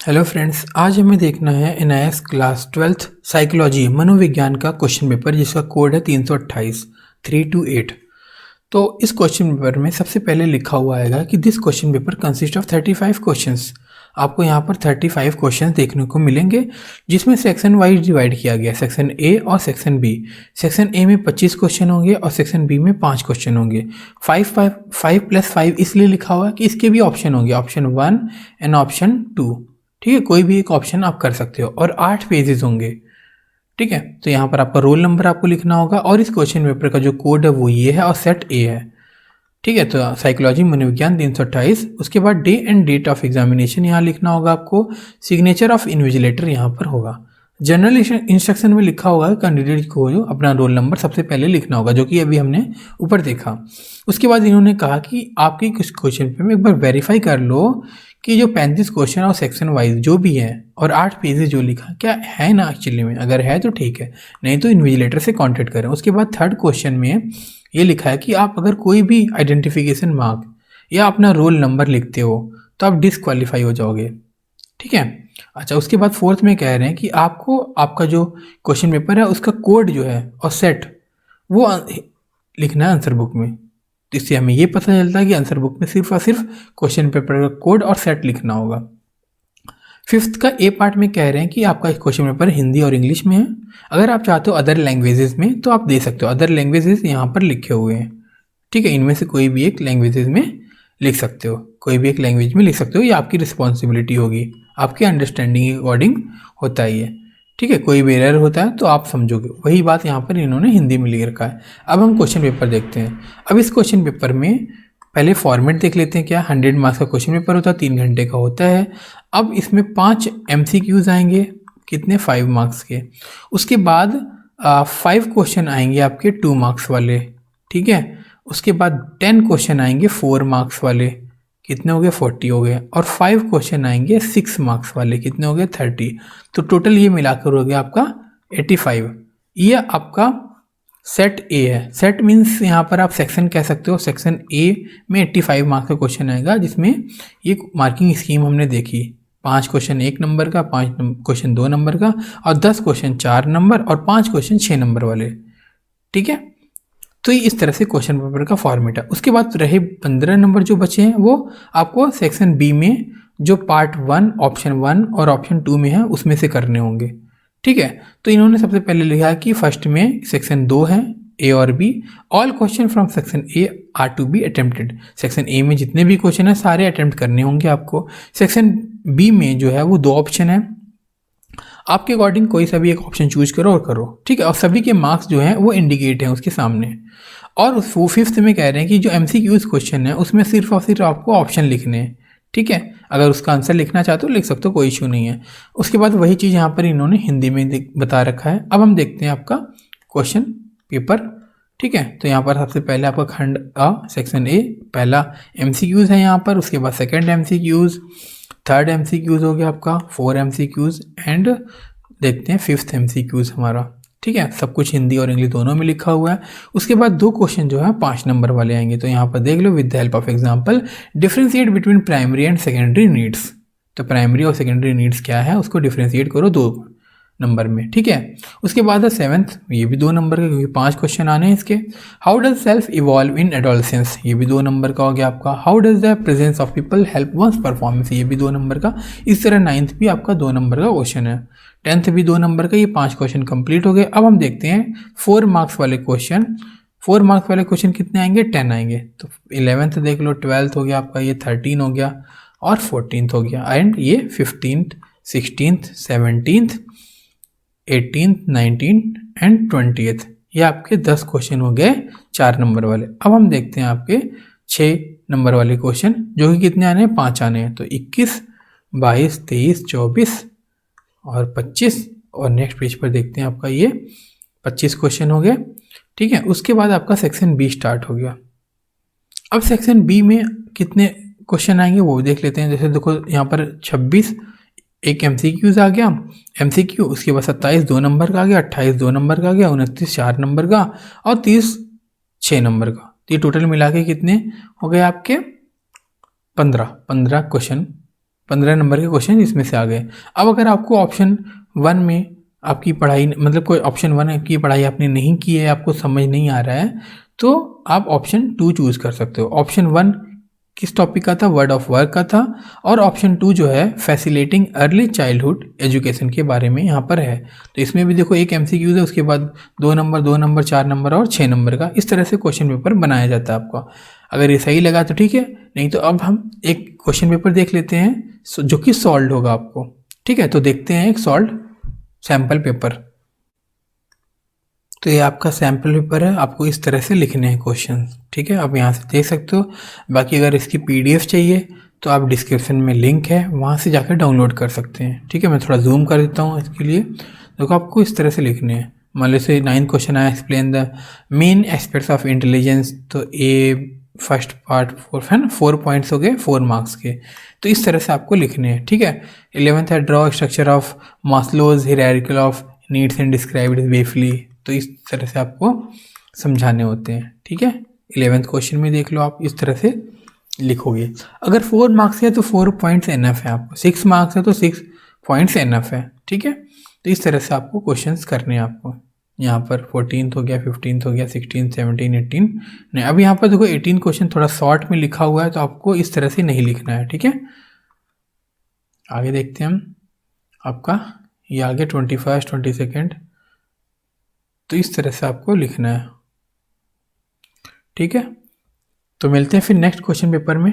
Hello friends, आज हमें देखना है एनआईएस क्लास 12th साइकोलॉजी मनोविज्ञान का क्वेश्चन पेपर जिसका कोड है 328 328। तो इस क्वेश्चन पेपर में सबसे पहले लिखा हुआ आएगा कि this question paper consist of 35 questions. आपको यहाँ पर 35 क्वेश्चंस देखने को मिलेंगे जिसमें सेक्शन वाइज डिवाइड किया गया है, सेक्शन ए और सेक्शन बी। सेक्शन ए में 25 क्वेश्चन होंगे और सेक्शन बी में 5 क्वेश्चन होंगे। 5+5 इसलिए लिखा हुआ है कि इसके भी ऑप्शन होंगे, ऑप्शन 1 एंड ऑप्शन 2। ठीक है, कोई भी एक ऑप्शन आप कर सकते हो और 8 पेजेस होंगे। ठीक है, तो यहाँ पर आपका रोल नंबर आपको लिखना होगा और इस क्वेश्चन पेपर का जो कोड है वो ये है और सेट ए है। ठीक है, तो साइकोलॉजी मनोविज्ञान 328। उसके बाद day and date of examination यहाँ लिखना होगा आपको। सिग्नेचर ऑफ इन्विजिलेटर यहाँ पर होगा। जनरल इंस्ट्रक्शन में लिखा होगा कैंडिडेट को जो अपना रोल नंबर सबसे पहले लिखना होगा, जो कि अभी हमने ऊपर देखा। उसके बाद इन्होंने कहा कि आपकी कुछ क्वेश्चन पे एक बार वेरीफाई कर लो कि जो 35 क्वेश्चन और सेक्शन वाइज जो भी है और 8 पेजेस जो लिखा क्या है ना एक्चुअली में, अगर है तो ठीक है, नहीं तो इन्विजिलेटर से कांटेक्ट करें। उसके बाद थर्ड क्वेश्चन में ये लिखा है कि आप अगर कोई भी आइडेंटिफिकेशन मार्क या अपना रोल नंबर लिखते हो तो आप डिसक्वालीफाई हो जाओगे। ठीक है, अच्छा, उसके बाद फोर्थ में कह रहे हैं कि आपको आपका जो क्वेश्चन पेपर है उसका कोड जो है और सेट वो लिखना है आंसर बुक में। तो इससे हमें ये पता चलता है कि आंसर बुक में सिर्फ और सिर्फ क्वेश्चन पेपर का कोड और सेट लिखना होगा। फिफ्थ का ए पार्ट में कह रहे हैं कि आपका क्वेश्चन पेपर हिंदी और इंग्लिश में है। अगर आप चाहते हो अदर लैंग्वेजेस में तो आप दे सकते हो, अदर लैंग्वेजेस यहाँ पर लिखे हुए हैं। ठीक है, इनमें से कोई भी एक लैंग्वेजेस में लिख सकते हो, कोई भी एक लैंग्वेज में लिख सकते हो, ये आपकी रिस्पॉन्सिबिलिटी होगी, आपके अंडरस्टैंडिंग के अकॉर्डिंग होता है ये। ठीक है, कोई भी एरर होता है तो आप समझोगे, वही बात यहाँ पर इन्होंने हिंदी में लिख रखा है। अब हम क्वेश्चन पेपर देखते हैं। अब इस क्वेश्चन पेपर में पहले फॉर्मेट देख लेते हैं। क्या 100 मार्क्स का क्वेश्चन पेपर होता है, 3 घंटे का होता है। अब इसमें 5 MCQs आएंगे, कितने, 5 मार्क्स के। उसके बाद 5 क्वेश्चन आएंगे आपके 2 मार्क्स वाले। ठीक है, उसके बाद 10 क्वेश्चन आएंगे 4 मार्क्स वाले, कितने हो गए, 40 हो गए। और 5 क्वेश्चन आएंगे 6 मार्क्स वाले, कितने हो गए, 30। तो टोटल ये मिलाकर हो गया आपका 85। ये आपका सेट ए है। सेट मीन्स यहाँ पर आप सेक्शन कह सकते हो। सेक्शन ए में 85 मार्क्स का क्वेश्चन आएगा, जिसमें ये मार्किंग स्कीम हमने देखी, 5 क्वेश्चन 1 नंबर का, 5 क्वेश्चन 2 नंबर का और 10 क्वेश्चन 4 नंबर और 5 क्वेश्चन 6 नंबर वाले। ठीक है, तो ये इस तरह से क्वेश्चन पेपर का फॉर्मेट है। उसके बाद रहे 15 नंबर जो बचे हैं वो आपको सेक्शन बी में जो पार्ट 1 ऑप्शन 1 और ऑप्शन 2 में है उसमें से करने होंगे। ठीक है, तो इन्होंने सबसे पहले लिखा है कि फर्स्ट में सेक्शन 2 है, ए और B. All question from section A are to be attempted. Section A में जितने भी क्वेश्चन है सारे अटेम्प्ट करने होंगे आपको। सेक्शन बी में जो है वो 2 ऑप्शन है, आपके अकॉर्डिंग कोई सा भी एक ऑप्शन चूज करो और करो। ठीक है, और सभी के मार्क्स जो हैं वो इंडिकेट हैं उसके सामने। और वो फिफ्थ में कह रहे हैं कि जो MCQs क्वेश्चन है उसमें सिर्फ और सिर्फ आपको ऑप्शन लिखने हैं। ठीक है, अगर उसका आंसर लिखना चाहते हो लिख सकते हो, कोई इशू नहीं है। उसके बाद वही चीज़ यहाँ पर इन्होंने हिंदी में बता रखा है। अब हम देखते हैं आपका क्वेश्चन पेपर। ठीक है, तो यहाँ पर सबसे पहले आपका खंड अ सेक्शन ए पहला MCQs है यहाँ पर। उसके बाद सेकेंड MCQs, थर्ड MCQs हो गया आपका, 4 MCQs एंड देखते हैं 5th MCQs हमारा। ठीक है, सब कुछ हिंदी और इंग्लिश दोनों में लिखा हुआ है। उसके बाद 2 क्वेश्चन जो है 5 नंबर वाले आएंगे। तो यहाँ पर देख लो, with the help of example differentiate between primary and secondary needs. तो प्राइमरी और सेकेंडरी नीड्स क्या है उसको डिफरेंशिएट करो 2 नंबर में। ठीक है, उसके बाद है 7th, ये भी 2 नंबर का क्योंकि 5 क्वेश्चन आने हैं इसके। How does self evolve in adolescence, ये भी 2 नंबर का हो गया आपका। How does the presence of people help one's performance, ये भी 2 नंबर का। इस तरह 9th भी आपका 2 नंबर का क्वेश्चन है, 10th भी 2 नंबर का। ये 5 क्वेश्चन कंप्लीट हो गए। अब हम देखते हैं 4 मार्क्स वाले क्वेश्चन। 4 मार्क्स वाले क्वेश्चन कितने आएंगे, 10 आएंगे। तो 11th देख लो, 12th हो गया आपका, ये 13 हो गया और 14th हो गया एंड ये 15th 16th 17th 18th 19th and 20th। ये आपके 10 क्वेश्चन हो गए 4 नंबर वाले। अब हम देखते हैं आपके 6 नंबर वाले क्वेश्चन, जो कि कितने आने हैं, 5 आने हैं। तो 21 22 23 24 और 25 और नेक्स्ट पेज पर देखते हैं आपका ये 25 क्वेश्चन हो गए। ठीक है, उसके बाद आपका सेक्शन बी स्टार्ट हो गया। अब सेक्शन बी में कितने क्वेश्चन आएंगे वो देख लेते हैं। जैसे देखो यहाँ पर 26 एक MCQs आ गया, MCQ। उसके बाद 27 2 नंबर का आ गया, 28 2 नंबर का आ गया, 29 4 नंबर का और 30 6 नंबर का। तो ये टोटल मिला के कितने हो गए आपके, 15 क्वेश्चन 15 नंबर के क्वेश्चन इसमें से आ गए। अब अगर आपको ऑप्शन 1 में आपकी पढ़ाई मतलब कोई ऑप्शन 1 की पढ़ाई आपने नहीं की है, आपको समझ नहीं आ रहा है, तो आप ऑप्शन 2 चूज़ कर सकते हो। ऑप्शन 1 किस टॉपिक का था? वर्ड ऑफ वर्क का था। और ऑप्शन 2 जो है फैसिलिटेटिंग अर्ली चाइल्डहुड एजुकेशन के बारे में यहाँ पर है। तो इसमें भी देखो एक MCQ है, उसके बाद 2 नंबर 2 नंबर 4 नंबर और 6 नंबर का इस तरह से क्वेश्चन पेपर बनाया जाता है आपका। अगर ये सही लगा तो ठीक है, नहीं तो अब हम एक क्वेश्चन पेपर देख लेते हैं जो कि सॉल्व होगा आपको। ठीक है, तो देखते हैं एक सॉल्व सैम्पल पेपर। तो ये आपका सैम्पल पेपर है, आपको इस तरह से लिखने हैं क्वेश्चन। ठीक है, आप यहाँ से देख सकते हो। बाकी अगर इसकी PDF चाहिए तो आप डिस्क्रिप्शन में लिंक है, वहाँ से जाकर डाउनलोड कर सकते हैं। ठीक है, मैं थोड़ा जूम कर देता हूँ इसके लिए। देखो आपको इस तरह से लिखने हैं। मान लो से 9th क्वेश्चन आया, explain the main aspects of intelligence. तो फर्स्ट पार्ट 4 है ना, 4 पॉइंट्स हो गए 4 मार्क्स के। तो इस तरह से आपको लिखने हैं। ठीक है, 11th है draw structure of Maslow's hierarchy of needs and describe it briefly. तो इस तरह से आपको समझाने होते हैं। ठीक है, 11th क्वेश्चन में देख लो आप इस तरह से लिखोगे। अगर 4 मार्क्स है तो 4 पॉइंट्स एनफ है आपको, 6 मार्क्स है तो 6 पॉइंट्स एनफ है। ठीक है, तो इस तरह से आपको क्वेश्चंस करने हैं आपको। यहाँ पर 14th हो गया, 15th हो गया, 16, 17, 18 नहीं। अब यहाँ पर देखो 18 क्वेश्चन थोड़ा शॉर्ट में लिखा हुआ है, तो आपको इस तरह से नहीं लिखना है। ठीक है, आगे देखते हैं हम। आपका ये आगे 21st 22nd, तो इस तरह से आपको लिखना है। ठीक है, तो मिलते हैं फिर नेक्स्ट क्वेश्चन पेपर में।